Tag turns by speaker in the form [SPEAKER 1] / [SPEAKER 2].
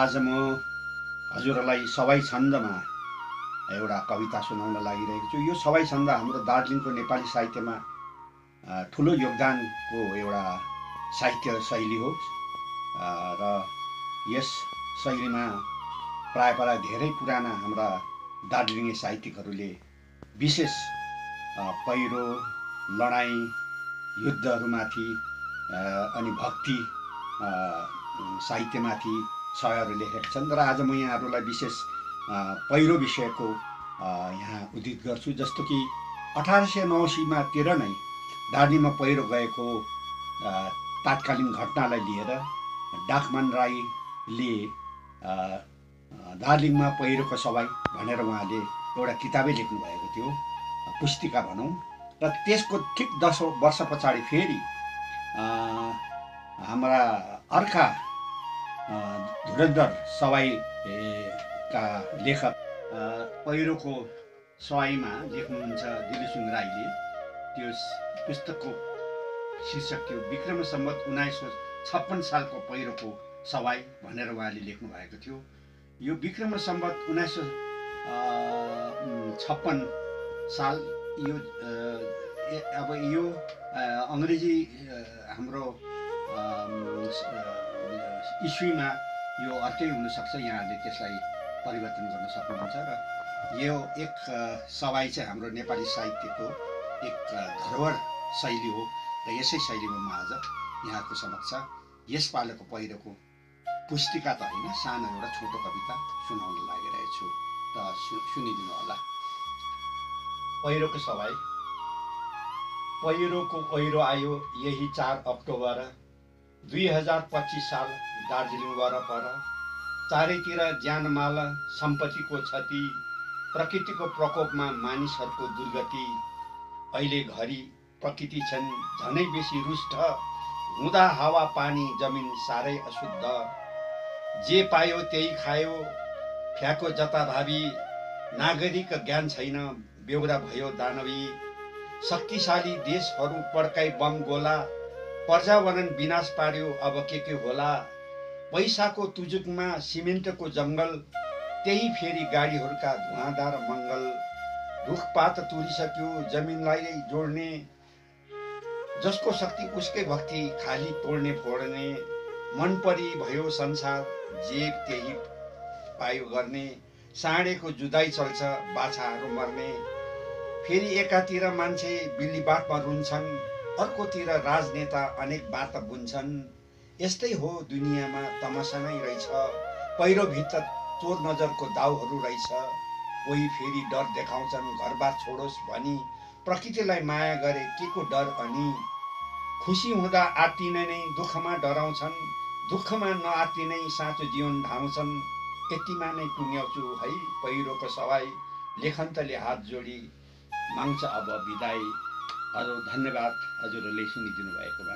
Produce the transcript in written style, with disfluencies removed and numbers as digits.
[SPEAKER 1] आज म हजुरहरूलाई सवाई छन्दमा एउटा कविता सुनाउन लागिरहेको छु। यो सवाई छन्द हाम्रो दार्जिलिङको नेपाली साहित्यमा ठुलो योगदानको एउटा साहित्य शैली हो र यस शैलीमा प्राय धेरै पुराना हाम्रा दार्जिलिङे साहित्यिकहरूले विशेष पहिरो, लडाइँ, युद्धहरूमाथि अनि भक्ति साहित्यमाथि सयहरू लेखेका छन् र आज म यहाँहरूलाई विशेष पहिरो विषयको यहाँ उद्धृत गर्छु। जस्तो कि 1889 तिर नै दार्जिलिङमा पहिरो गएको तात्कालीन घटनालाई लिएर डाकमान राईले दार्जिलिङमा पहिरोको सवाई भनेर उहाँले एउटा किताबै लेख्नुभएको थियो, पुस्तिका भनौँ। र त्यसको ठिक 10 वर्ष पछाडि फेरि हाम्रा अर्का धुरन्धर सवाईका लेखक पहिरोको सवाईमा लेख्नुहुन्छ दिलुसिंह राईले। त्यो पुस्तकको शीर्षक थियो विक्रम सम्वत 1956 सालको पहिरोको सवाई भनेर उहाँले लेख्नु भएको थियो। यो विक्रम सम्वत 1956 साल यो अब यो अङ्ग्रेजी हाम्रो इस्वीमा यो अर्कै हुनसक्छ, यहाँले त्यसलाई परिवर्तन गर्न सक्नुहुन्छ। र यो एक सवाई चाहिँ हाम्रो नेपाली साहित्यको एक धरोहर शैली हो र यसै शैलीमा म आज यहाँको समक्ष यसपालिको पहिरोको पुस्तिका त होइन, सानो एउटा छोटो कविता सुनाउन लागिरहेछु, र सुनिदिनु होला। पहिरोको सवाई। पहिरोको ओहिरो आयो यही 4 अक्टोबर 2025 साल दार्जिलिङ वरपर। चारैतिर ज्यानमाल सम्पत्तिको क्षति, प्रकृतिको प्रकोपमा मानिसहरूको दुर्गति। अहिले घरि प्रकृति छन् झनै बेसी रुष्ट, हुँदा हावा पानी जमिन साह्रै अशुद्ध। जे पायो त्यही खायो, फ्याको जताभावी। नागरिक ज्ञान छैन, बेउरा भयो दानवी। शक्तिशाली देशहरू पड्काई बम गोला, पर्यावरण विनाश पार्यो अब के होला। पैसाको तुजुकमा सिमेन्टको जङ्गल, त्यही फेरि गाडीहरूका धुवाँदार मङ्गल। रुखपात तुरिसक्यो जमिनलाई जोड्ने, जसको शक्ति उसकै भक्ति खाली तोड्ने फोड्ने। मन परी भयो संसार जे त्यही पायो गर्ने, साँडेको जुदाई चल्छ बाछाहरू मर्ने। फेरि एकातिर मान्छे बिल्ली बाटमा रुन्छन्, अर्कोतिर राजनेता अनेक बात बुन्छन्। यस्तै हो दुनियाँमा तमासा नै रहेछ, पहिरोभित्र चोर नजरको दाउहरू रहेछ। कोही फेरि डर देखाउँछन् घरबार छोडोस् भनी, प्रकृतिलाई माया गरे के को डर अनि। खुसी हुँदा आत्तिने नै दुःखमा डराउँछन्, दुःखमा नआत्तिनै साँचो जीवन धाउँछन्। यतिमा नै टुङ्ग्याउँछु है पहिरोको सवाई, लेखन्तले हात जोडी माग्छ अब बिदाई। हजुर धन्यवाद हजुरहरूले सुनिदिनु भएकोमा।